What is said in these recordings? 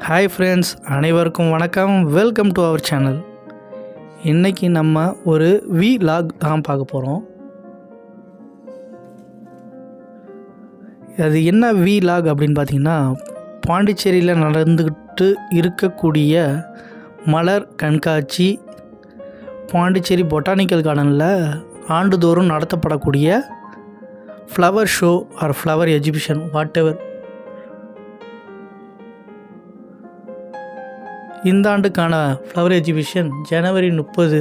Hi friends, அனைவருக்கும் வணக்கம். Welcome to our channel. இன்றைக்கி நம்ம ஒரு விலாக் தான் பார்க்க போகிறோம். அது என்ன விலாக் அப்படின்னு பார்த்திங்கன்னா, பாண்டிச்சேரியில் நடந்துக்கிட்டு இருக்கக்கூடிய மலர் கண்காட்சி, பாண்டிச்சேரி பொட்டானிக்கல் கார்டனில் ஆண்டுதோறும் நடத்தப்படக்கூடிய flower show or flower exhibition whatever. இந்த ஆண்டுக்கான ஃப்ளவர் எக்ஸிபிஷன் ஜனவரி 30,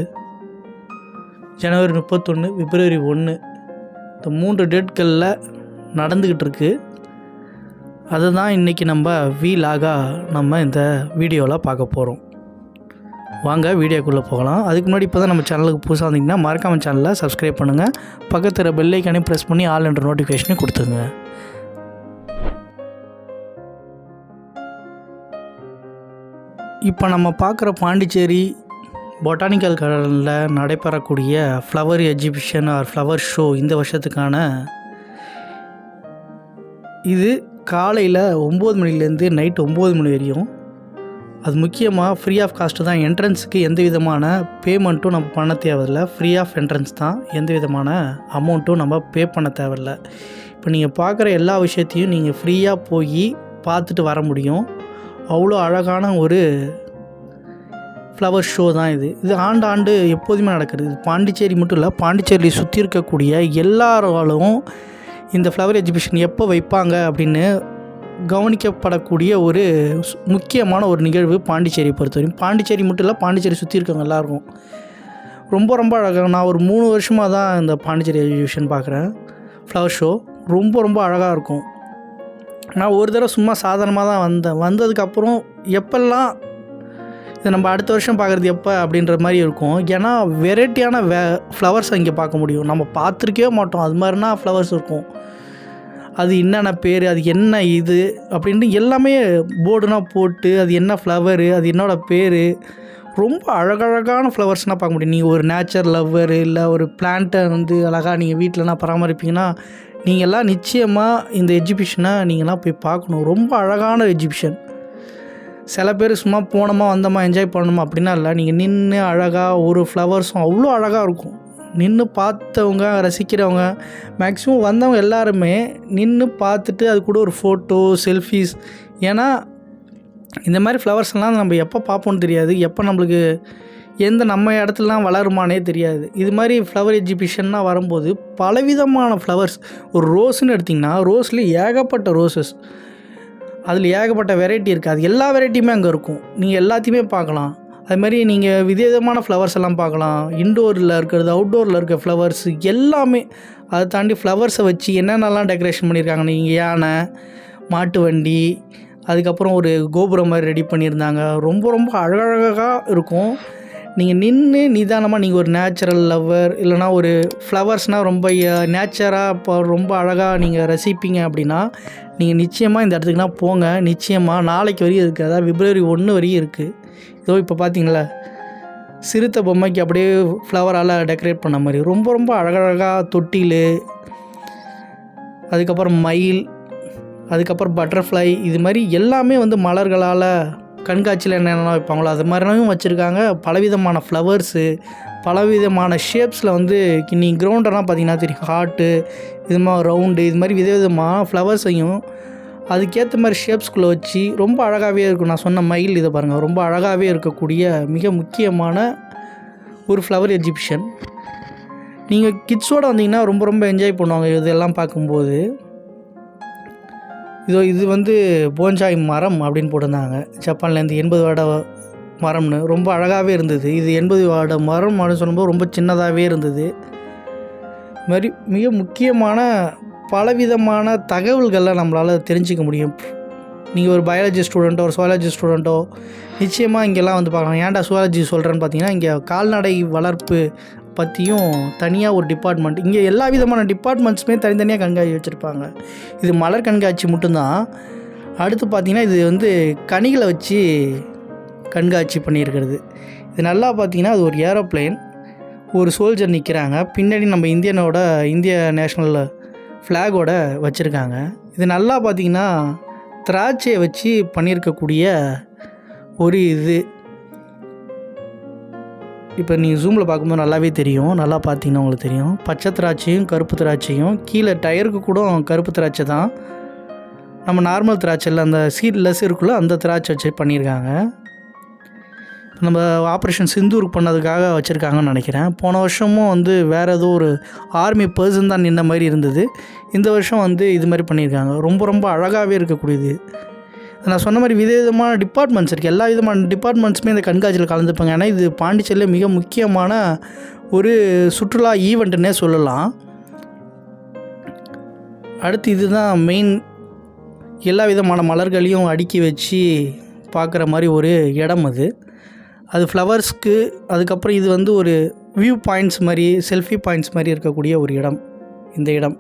ஜனவரி 31, பிப்ரவரி 1 இந்த 3 டேட்களில் நடந்துக்கிட்டு இருக்கு. அதை தான் இன்றைக்கி நம்ம நம்ம இந்த வீடியோவில் பார்க்க போகிறோம். வாங்க வீடியோக்குள்ளே போகலாம். அதுக்கு முன்னாடி இப்போ தான் நம்ம சேனலுக்கு புதுசாக வந்தீங்கன்னா மறக்காமல் சேனலை சப்ஸ்கிரைப் பண்ணுங்கள். பக்கத்தில் பெல் ஐக்கானே ப்ரெஸ் பண்ணி ஆல் என்ற நோட்டிஃபிகேஷனை கொடுத்துங்க. இப்போ நம்ம பார்க்குற பாண்டிச்சேரி பொட்டானிக்கல் கார்டனில் நடைபெறக்கூடிய flower exhibition or flower show இந்த வருஷத்துக்கான இது காலையில் 9 மணிலேருந்து நைட் 9 மணி வரையும். அது முக்கியமாக ஃப்ரீ ஆஃப் காஸ்ட்டு தான். என்ட்ரன்ஸுக்கு எந்த விதமான பேமெண்ட்டும் நம்ம பண்ண தேவையில்லை. ஃப்ரீ ஆஃப் என்ட்ரன்ஸ் தான். எந்த விதமான அமௌண்ட்டும் நம்ம பே பண்ண தேவையில்லை. இப்போ நீங்கள் பார்க்குற எல்லா விஷயத்தையும் நீங்கள் ஃப்ரீயாக போய் பார்த்துட்டு வர முடியும். அவ்வளோ அழகான ஒரு ஃப்ளவர் ஷோ தான் இது. இது ஆண்டு எப்போதுமே நடக்கிறது. இது பாண்டிச்சேரி மட்டும் இல்லை, பாண்டிச்சேரியை சுற்றி இருக்கக்கூடிய எல்லாராலும் இந்த ஃப்ளவர் எக்ஸிபிஷன் எப்போ வைப்பாங்க அப்படின்னு கவனிக்கப்படக்கூடிய ஒரு முக்கியமான ஒரு நிகழ்வு பாண்டிச்சேரியை பொறுத்தவரைக்கும். பாண்டிச்சேரி மட்டும் இல்லை, பாண்டிச்சேரி சுற்றி இருக்கவங்க எல்லாருக்கும் ரொம்ப அழகாக. நான் ஒரு 3 வருஷமாக தான் இந்த பாண்டிச்சேரி எக்ஸிபிஷன் பார்க்குறேன். ஃப்ளவர் ஷோ ரொம்ப அழகாக இருக்கும். நான் ஒரு தடவை சும்மா சாதாரணமாக தான் வந்ததுக்கப்புறம் எப்பெல்லாம் இதை நம்ம அடுத்த வருஷம் பார்க்குறது எப்போ அப்படின்ற மாதிரி இருக்கும். ஏன்னா வெரைட்டியான ஃப்ளவர்ஸ் இங்கே பார்க்க முடியும். நம்ம பார்த்துருக்கவே மாட்டோம். அது மாதிரினா ஃப்ளவர்ஸ் இருக்கும். அது என்னென்ன பேர், அது என்ன இது அப்படின்ட்டு எல்லாமே போர்டுனா போட்டு அது என்ன ஃப்ளவரு, அது என்னோடய பேர், ரொம்ப அழகழகான ஃப்ளவர்ஸ்னால் பார்க்க முடியும். நீங்கள் ஒரு நேச்சர் லவ்வர் இல்லை ஒரு பிளான்ட்டை அழகாக நீங்கள் வீட்டிலனா பராமரிப்பீங்கன்னா நீங்கள்லாம் நிச்சயமாக இந்த எக்ஸிபிஷனை நீங்கள்லாம் போய் பார்க்கணும். ரொம்ப அழகான எக்ஸிபிஷன். சில பேர் சும்மா போனோமா வந்தோமா என்ஜாய் பண்ணணுமா அப்படின்னா இல்லை. நீங்கள் நின்று அழகாக ஒரு ஃப்ளவர்ஸும் அவ்வளோ அழகாக இருக்கும். நின்று பார்த்தவங்க ரசிக்கிறவங்க மேக்ஸிமம் வந்தவங்க எல்லாருமே நின்று பார்த்துட்டு அது கூட ஒரு ஃபோட்டோ செல்ஃபீஸ். ஏன்னா இந்த மாதிரி ஃப்ளவர்ஸ்லாம் நம்ம எப்போ பார்ப்போன்னு தெரியாது. எப்போ நம்மளுக்கு நம்ம இடத்துலலாம் வளருமானே தெரியாது. இது மாதிரி ஃப்ளவர் எக்ஸிபிஷன்னா வரும்போது பலவிதமான ஃப்ளவர்ஸ். ஒரு ரோஸ்ன்னு எடுத்திங்கன்னா ரோஸில் ஏகப்பட்ட ரோசஸ், அதில் ஏகப்பட்ட வெரைட்டி இருக்குது. அது எல்லா வெரைட்டியுமே அங்கே இருக்கும். நீங்கள் எல்லாத்தையுமே பார்க்கலாம். அது மாதிரி நீங்கள் விதவிதமான ஃப்ளவர்ஸ் எல்லாம் பார்க்கலாம். இன்டோரில் இருக்கிறது, அவுட்டோரில் இருக்க ஃப்ளவர்ஸ் எல்லாமே. அதை தாண்டி ஃப்ளவர்ஸை வச்சு என்னென்னலாம் டெக்கரேஷன் பண்ணியிருக்காங்க. நீங்கள் யானை, மாட்டு வண்டி, அதுக்கப்புறம் ஒரு கோபுரம் மாதிரி ரெடி பண்ணியிருந்தாங்க. ரொம்ப அழகழகாக இருக்கும். நீங்கள் நின்று நிதானமாக நீங்கள் ஒரு நேச்சுரல் லவ்வர் இல்லைனா ஒரு ஃப்ளவர்ஸ்னால் ரொம்ப நேச்சராக இப்போ ரொம்ப அழகாக நீங்கள் ரசிப்பீங்க அப்படின்னா நீங்கள் நிச்சயமாக இந்த இடத்துக்குனா போங்க. நிச்சயமாக நாளைக்கு வரையும் இருக்குது. அதாவது பிப்ரவரி 1 வரையும் இருக்குது. இதோ இப்போ பார்த்தீங்களா சிறுத்தை பொம்மைக்கு அப்படியே ஃப்ளவரால் டெக்கரேட் பண்ண மாதிரி ரொம்ப அழகழகாக தொட்டில், அதுக்கப்புறம் மயில், அதுக்கப்புறம் பட்டர்ஃப்ளை, இது மாதிரி எல்லாமே மலர்களால் கண்காட்சியில் என்னென்ன வைப்பாங்களோ அது மாதிரியும் வச்சுருக்காங்க. பலவிதமான ஃப்ளவர்ஸு, பலவிதமான ஷேப்ஸில் நீங்கள் கிரவுண்டெல்லாம் பார்த்திங்கன்னா தெரியும். ஹார்ட்டு, இது மாதிரி ரவுண்டு, இது மாதிரி விதவிதமான ஃப்ளவர்ஸையும் அதுக்கேற்ற மாதிரி ஷேப்ஸ்குள்ளே வச்சு ரொம்ப அழகாகவே இருக்கும். நான் சொன்ன மயில் இதை பாருங்கள், ரொம்ப அழகாகவே இருக்கக்கூடிய மிக முக்கியமான ஒரு ஃப்ளவர் எக்ஸிபிஷன். நீங்கள் கிட்ஸோடு வந்தீங்கன்னா ரொம்ப என்ஜாய் பண்ணுவாங்க இதெல்லாம் பார்க்கும்போது. இது போன்சாய் மரம் அப்படின்னு போட்டிருந்தாங்க. ஜப்பான்லேருந்து 80 வருட மரம்னு ரொம்ப அழகாகவே இருந்தது. இது 80 வருட மரம் அப்படின்னு சொல்லும்போது ரொம்ப சின்னதாகவே இருந்தது. இது மாதிரி மிக முக்கியமான பலவிதமான தகவல்களை நம்மளால் தெரிஞ்சிக்க முடியும். நீங்கள் ஒரு பயாலஜி ஸ்டூடெண்ட்டோ ஒரு சுவாலஜி ஸ்டூடெண்ட்டோ நிச்சயமாக இங்கெல்லாம் பார்க்கலாம். ஏன்டா சுவாலஜி சொல்கிறேன்னு பார்த்தீங்கன்னா, இங்கே கால்நடை வளர்ப்பு பற்றியும் தனியாக ஒரு டிபார்ட்மெண்ட், இங்கே எல்லா விதமான டிபார்ட்மெண்ட்ஸுமே தனித்தனியாக கண்காட்சி வச்சுருப்பாங்க. இது மலர் கண்காட்சி மட்டும்தான். அடுத்து பார்த்திங்கன்னா இது கனிகளை வச்சு கண்காட்சி பண்ணியிருக்கிறது. இது நல்லா பார்த்திங்கன்னா அது ஒரு ஏரோப்ளேன், ஒரு சோல்ஜர் நிற்கிறாங்க. பின்னாடி நம்ம இந்திய நேஷ்னல் ஃப்ளாகோட வச்சுருக்காங்க. இது நல்லா பார்த்திங்கன்னா திராட்சையை வச்சு பண்ணியிருக்கக்கூடிய ஒரு இது. இப்போ நீங்கள் ஜூமில் பார்க்கும்போது நல்லாவே தெரியும். நல்லா பார்த்தீங்கன்னா உங்களுக்கு தெரியும். பச்சை திராட்சையும் கருப்பு திராட்சையும், கீழே டயருக்கு கூட கருப்பு திராட்சை தான். நம்ம நார்மல் திராட்சையில் அந்த சீட்லெஸ் இருக்குள்ள அந்த திராட்சை வச்சு பண்ணியிருக்காங்க. நம்ம ஆப்ரேஷன் சிந்தூருக்கு பண்ணதுக்காக வச்சுருக்காங்கன்னு நினைக்கிறேன். போன வருஷமும் வேறு ஏதோ ஒரு ஆர்மி பர்சன் தான் நின்ன மாதிரி இருந்தது. இந்த வருஷம் இது மாதிரி பண்ணியிருக்காங்க. ரொம்ப ரொம்ப அழகாகவே இருக்கக்கூடியது. நான் சொன்ன மாதிரி விதவிதமான டிபார்ட்மெண்ட்ஸ் இருக்குது. எல்லா விதமான டிபார்ட்மெண்ட்ஸுமே இந்த கண்காட்சியில் கலந்துப்பாங்க. ஏன்னா இது பாண்டிச்சேரியில் மிக முக்கியமான ஒரு சுற்றுலா ஈவெண்ட்டுன்னே சொல்லலாம். அடுத்து இதுதான் மெயின். எல்லா விதமான மலர்களையும் அடுக்கி வச்சு பார்க்குற மாதிரி ஒரு இடம் அது ஃப்ளவர்ஸ்க்கு. அதுக்கப்புறம் இது ஒரு வியூ பாயிண்ட்ஸ் மாதிரி, செல்ஃபி பாயிண்ட்ஸ் மாதிரி இருக்கக்கூடிய ஒரு இடம் இந்த இடம்.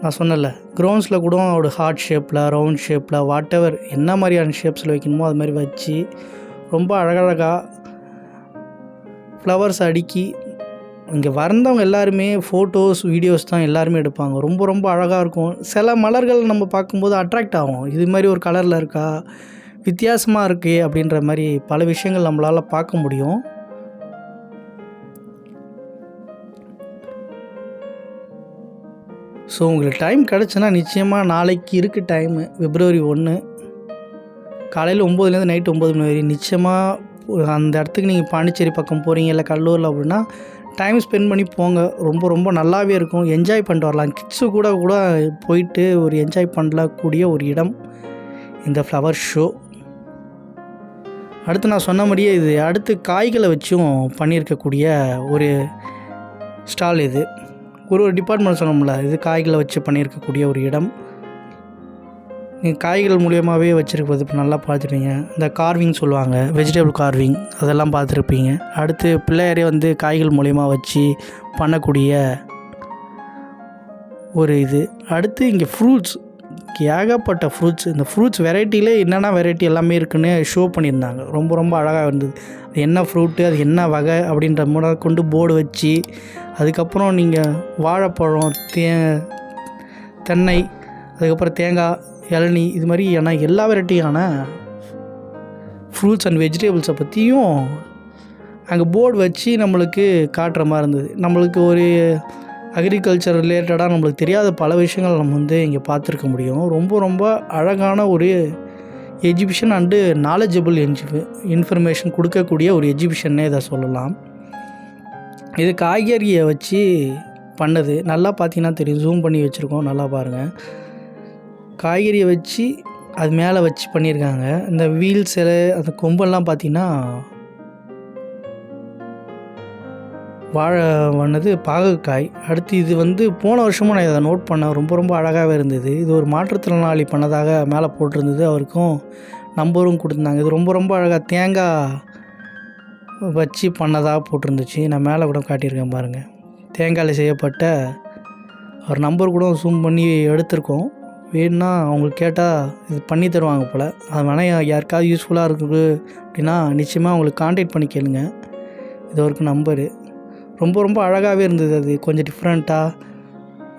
நான் சொன்னல க்ரௌண்ட்ஸில் கூட ஒரு ஹார்ட் ஷேப்பில், ரவுண்ட் ஷேப்பில், வாட் எவர் என்ன மாதிரியான ஷேப்ஸில் வைக்கணுமோ அது மாதிரி வச்சு ரொம்ப அழகழகாக ஃப்ளவர்ஸ் அடுக்கி இங்கே வந்தவங்க எல்லாருமே ஃபோட்டோஸ், வீடியோஸ் தான் எல்லாருமே எடுப்பாங்க. ரொம்ப ரொம்ப அழகாக இருக்கும். சில மலர்கள் நம்ம பார்க்கும்போது அட்ராக்ட் ஆகும். இது மாதிரி ஒரு கலரில் இருக்கா, வித்தியாசமாக இருக்குது அப்படின்ற மாதிரி பல விஷயங்கள் நம்மளால் பார்க்க முடியும். ஸோ உங்களுக்கு டைம் கிடச்சுன்னா நிச்சயமாக நாளைக்கு இருக்குது டைமு. February 1 காலையில் 9லேருந்து நைட்டு 9 மணி வரை. நிச்சயமாக அந்த இடத்துக்கு நீங்கள் பாண்டிச்சேரி பக்கம் போகிறீங்க இல்லை கடலூரில் அப்படின்னா டைம் ஸ்பெண்ட் பண்ணி போங்க. ரொம்ப ரொம்ப நல்லாவே இருக்கும். என்ஜாய் பண்ணிட்டு வரலாம். கிட்ஸு கூட போயிட்டு ஒரு என்ஜாய் பண்ணக்கூடிய ஒரு இடம் இந்த ஃப்ளவர் ஷோ. அடுத்து நான் சொன்ன மாதிரியே இது அடுத்து காய்களை வச்சும் பண்ணியிருக்கக்கூடிய ஒரு ஸ்டால். இது ஒரு டிபார்ட்மெண்ட் சொன்னோம்ல, இது காய்களை வச்சு பண்ணியிருக்கக்கூடிய ஒரு இடம். நீங்கள் காய்கள் மூலியமாகவே வச்சுருப்பது இப்போ நல்லா பார்த்துருப்பீங்க. இந்த கார்விங் சொல்லுவாங்க, வெஜிடபிள் கார்விங், அதெல்லாம் பார்த்துருப்பீங்க. அடுத்து பிள்ளையாரே காய்கள் மூலியமாக வச்சு பண்ணக்கூடிய ஒரு இது. அடுத்து இங்கே ஃப்ரூட்ஸ், ஏகப்பட்ட ஃப்ரூட்ஸ். இந்த ஃப்ரூட்ஸ் வெரைட்டிலே என்னென்ன வெரைட்டி எல்லாமே இருக்குன்னு ஷோ பண்ணியிருந்தாங்க. ரொம்ப ரொம்ப அழகாக இருந்தது. அது என்ன ஃப்ரூட்டு, அது என்ன வகை அப்படின்ற முறை கொண்டு போர்டு வச்சு, அதுக்கப்புறம் நீங்கள் வாழைப்பழம், தென்னை, அதுக்கப்புறம் தேங்காய், இளநீ, இது மாதிரி எல்லா வெரைட்டியான ஃப்ரூட்ஸ் அண்ட் வெஜிடபிள்ஸை பற்றியும் அங்கே போர்டு வச்சு நம்மளுக்கு காட்டுற மாதிரி இருந்தது. நம்மளுக்கு ஒரு அக்ரிகல்ச்சர் ரிலேட்டடாக நம்மளுக்கு தெரியாத பல விஷயங்கள் நம்ம இங்கே பார்த்துருக்க முடியும். ரொம்ப ரொம்ப அழகான ஒரு எஜிபிஷன் அண்டு நாலேஜபிள் இன்ஃபர்மேஷன் கொடுக்கக்கூடிய ஒரு எஜிபிஷன்னே இதை சொல்லலாம். இது காய்கறியை வச்சு பண்ணது. நல்லா பார்த்தீங்கன்னா தெரியும், ஜூம் பண்ணி வச்சுருக்கோம், நல்லா பாருங்கள். காய்கறியை வச்சு அது மேலே வச்சு பண்ணியிருக்காங்க. இந்த வீல்ஸ், அந்த கொம்பெல்லாம் பார்த்திங்கன்னா வாழை பாகற்காய். அடுத்து இது போன வருஷமும் நான் இதை நோட் பண்ணேன். ரொம்ப ரொம்ப அழகாகவே இருந்தது. இது ஒரு மாற்றுத்திறனாளி பண்ணதாக மேலே போட்டிருந்தது. அவருக்கும் நம்பரும் கொடுத்துருந்தாங்க. இது ரொம்ப ரொம்ப அழகாக தேங்காய் வச்சு பண்ணதாக போட்டிருந்துச்சு. நான் மேலே கூட காட்டியிருக்கேன் பாருங்கள். தேங்காயில் செய்யப்பட்ட ஒரு நம்பர் கூட ஜூம் பண்ணி எடுத்திருக்கோம். வேணும்னா அவங்களுக்கு கேட்டால் இது பண்ணி தருவாங்க போல். அது வேணால் யாருக்காவது யூஸ்ஃபுல்லாக இருக்குது அப்படின்னா நிச்சயமாக அவங்களுக்கு கான்டாக்ட் பண்ணி கேளுங்க. இது ஒரு நம்பரு. ரொம்ப ரொம்ப அழகாகவே இருந்தது. அது கொஞ்சம் டிஃப்ரெண்ட்டாக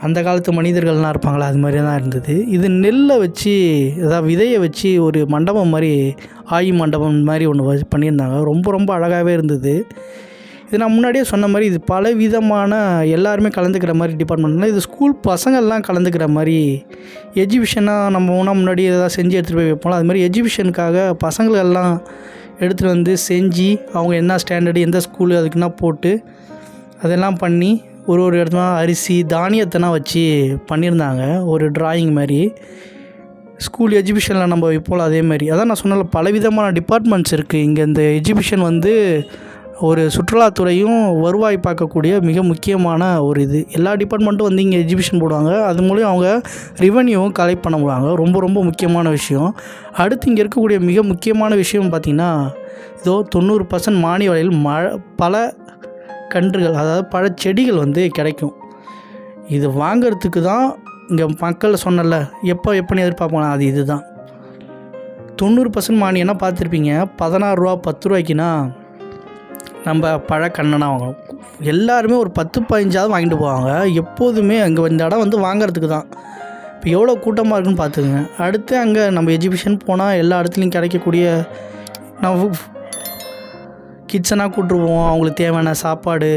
அந்த காலத்து மனிதர்கள்லாம் இருப்பாங்களா, அது மாதிரி தான் இருந்தது. இது நெல்லை வச்சு, அதாவது விதையை வச்சு ஒரு மண்டபம் மாதிரி, மண்டபம் மாதிரி ஒன்று பண்ணியிருந்தாங்க. ரொம்ப ரொம்ப அழகாகவே இருந்தது. இது நான் முன்னாடியே சொன்ன மாதிரி இது பல விதமான எல்லாருமே கலந்துக்கிற மாதிரி டிபார்ட்மெண்ட்னா, இது ஸ்கூல் பசங்கள்லாம் கலந்துக்கிற மாதிரி எஜிபிஷனாக நம்ம முன்னாடி ஏதாவது செஞ்சு எடுத்துகிட்டு போய் வைப்போம். அது மாதிரி எஜிபிஷனுக்காக பசங்களெல்லாம் எடுத்துகிட்டு செஞ்சு அவங்க என்ன ஸ்டாண்டர்டு, எந்த ஸ்கூலு அதுக்குன்னா போட்டு அதெல்லாம் பண்ணி ஒரு இடத்துல அரிசி, தானியத்தெல்லாம் வச்சு பண்ணியிருந்தாங்க. ஒரு டிராயிங் மாதிரி ஸ்கூல் எஜிபிஷனில் நம்ம வைப்போம் அதே மாதிரி. அதான் நான் சொன்னால பலவிதமான டிபார்ட்மெண்ட்ஸ் இருக்குது இங்கே. இந்த எஜிபிஷன் ஒரு சுற்றுலாத்துறையும் வருவாய் பார்க்கக்கூடிய மிக முக்கியமான ஒரு இது. எல்லா டிபார்ட்மெண்ட்டும் இங்கே எஜிபிஷன் போடுவாங்க. அது மூலியம் அவங்க ரெவன்யூவும் கலெக்ட் பண்ண முடியாங்க. ரொம்ப ரொம்ப முக்கியமான விஷயம். அடுத்து இங்கே இருக்கக்கூடிய மிக முக்கியமான விஷயம் பார்த்திங்கன்னா, 90% மானிய விலையில் பல கன்றுகள், அதாவது பல செடிகள் கிடைக்கும். இது வாங்கிறதுக்கு தான் இங்கே மக்கள் சொன்னல எப்போ எதிர்பார்ப்பாங்க, அது இது தான். 90% மானியம்னா பார்த்துருப்பீங்க. 16 ரூபா 10 ரூபாய்க்குன்னா நம்ம பழக்கண்ணனா வாங்கணும். எல்லாருமே ஒரு 10-15 வாங்கிட்டு போவாங்க எப்போதுமே. அங்கே இந்த இடம் வாங்கிறதுக்கு தான். இப்போ எவ்வளோ கூட்டமாக இருக்குன்னு பார்த்துக்குங்க. அடுத்து அங்கே நம்ம எஜிபிஷன் போனால் எல்லா இடத்துலையும் கிடைக்கக்கூடிய நம்ம கிட்ஸனாக கூப்பிட்ருவோம். அவங்களுக்கு தேவையான சாப்பாடு,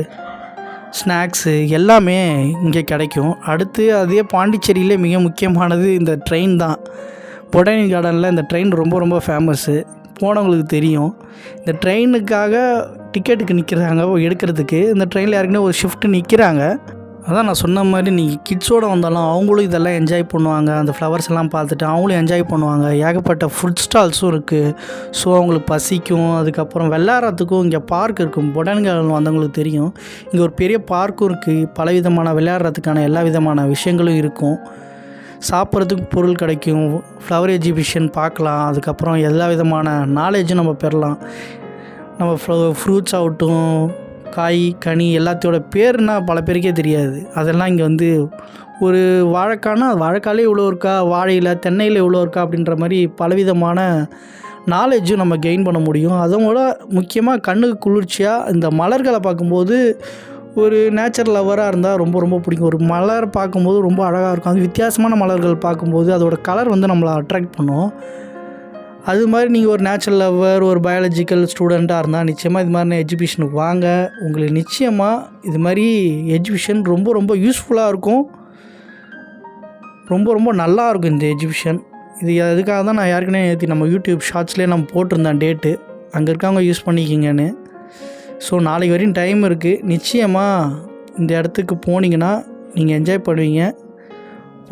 ஸ்நாக்ஸு எல்லாமே இங்கே கிடைக்கும். அடுத்து அதே பாண்டிச்சேரியிலே மிக முக்கியமானது இந்த ட்ரெயின் தான். பொட்டானிக்கல் கார்டனில் இந்த ட்ரெயின் ரொம்ப ரொம்ப ஃபேமஸ்ஸு, போனவங்களுக்கு தெரியும். இந்த ட்ரெயினுக்காக டிக்கெட்டுக்கு நிற்கிறாங்க எடுக்கிறதுக்கு. இந்த ட்ரெயினில் யாருக்குன்னு ஒரு ஷிஃப்ட்டு நிற்கிறாங்க. அதான் நான் சொன்ன மாதிரி நீங்கள் கிட்ஸோடு வந்தாலும் அவங்களும் இதெல்லாம் என்ஜாய் பண்ணுவாங்க. அந்த ஃப்ளவர்ஸ் எல்லாம் பார்த்துட்டு அவங்களும் என்ஜாய் பண்ணுவாங்க. ஏகப்பட்ட ஃபுட் ஸ்டால்ஸும் இருக்குது. ஸோ அவங்களுக்கு பசிக்கும். அதுக்கப்புறம் விளையாடுறதுக்கும் இங்கே பார்க் இருக்கும். பொட்டானிக்கல் கார்டன் வந்தவங்களுக்கு தெரியும். இங்கே ஒரு பெரிய பார்க்கும் இருக்குது. பலவிதமான விளையாடுறதுக்கான எல்லா விதமான விஷயங்களும் இருக்கும். சாப்பிட்றதுக்கு பொருள் கிடைக்கும். ஃப்ளவர் எக்ஸிபிஷன் பார்க்கலாம். அதுக்கப்புறம் எல்லா விதமான நாலேஜும் நம்ம பெறலாம். நம்ம ஃப்ரூட்ஸ் ஆகட்டும், காய் கனி எல்லாத்தையோட பேர்னா பல பேருக்கே தெரியாது. அதெல்லாம் இங்கே வந்து ஒரு வாழைக்கானா வாழைக்காலே இவ்வளோ இருக்கா, வாழையில் தென்னையில் இவ்வளோ இருக்கா அப்படின்ற மாதிரி பலவிதமான நாலேஜும் நம்ம கெயின் பண்ண முடியும். அதோட முக்கியமாக கண்ணுக்கு குளிர்ச்சியாக இந்த மலர்களை பார்க்கும்போது ஒரு நேச்சர் லவராக இருந்தால் ரொம்ப ரொம்ப பிடிக்கும். ஒரு மலர் பார்க்கும்போது ரொம்ப அழகாக இருக்கும். அது வித்தியாசமான மலர்கள் பார்க்கும்போது அதோடய கலர் வந்து நம்மளை அட்ராக்ட் பண்ணும். அது மாதிரி நீங்கள் ஒரு நேச்சுரல் லவ்வர், ஒரு பயாலஜிக்கல் ஸ்டூடெண்ட்டாக இருந்தால் நிச்சயமாக இது மாதிரி எஜிபிஷனுக்கு வாங்க. உங்களுக்கு நிச்சயமாக இது மாதிரி எஜிபிஷன் ரொம்ப ரொம்ப யூஸ்ஃபுல்லாக இருக்கும். ரொம்ப ரொம்ப நல்லாயிருக்கும் இந்த எஜிபிஷன். இது அதுக்காக தான் நான் ஏற்கனவே நேற்று நம்ம யூடியூப் ஷார்ட்ஸ்லேயே நம்ம போட்டிருந்தேன் டேட்டு. அங்கே இருக்கவங்க யூஸ் பண்ணிக்கிங்கன்னு. ஸோ நாளைக்கு வரையும் டைம் இருக்குது. நிச்சயமாக இந்த இடத்துக்கு போனீங்கன்னா நீங்கள் என்ஜாய் பண்ணுவீங்க.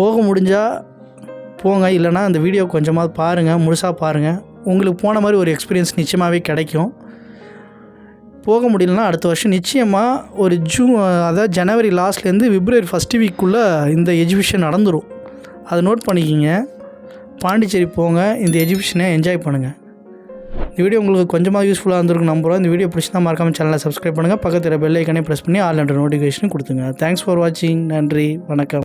போக முடிஞ்சால் போங்க, இல்லைனா அந்த வீடியோ கொஞ்சமாவது பாருங்கள், முழுசாக பாருங்கள். உங்களுக்கு போன மாதிரி ஒரு எக்ஸ்பீரியன்ஸ் நிச்சயமாகவே கிடைக்கும். போக முடியலன்னா அடுத்த வருஷம் நிச்சயமாக ஒரு அதாவது ஜனவரி லாஸ்ட்லேருந்து பிப்ரவரி ஃபஸ்ட்டு வீக்குள்ளே இந்த எஜிபிஷன் நடந்துடும். அதை நோட் பண்ணிக்கிங்க. பாண்டிச்சேரி போங்க, இந்த எஜிபிஷனை என்ஜாய் பண்ணுங்கள். இந்த வீடியோ உங்களுக்கு கொஞ்சமாக யூஸ்ஃபுல்லாக இருந்திருக்கு நம்புகிறோம். இந்த வீடியோ பிடிச்சினா மறக்காமல் சேனலை சப்ஸ்கிரைப் பண்ணுங்கள். பக்கத்தில் பெல் ஐக்கனே ப்ரெஸ் பண்ணி ஆல் என்ற நோட்டிஃபிகேஷன் கொடுத்துங்க. தேங்க்ஸ் ஃபார் வாட்சிங். நன்றி, வணக்கம்.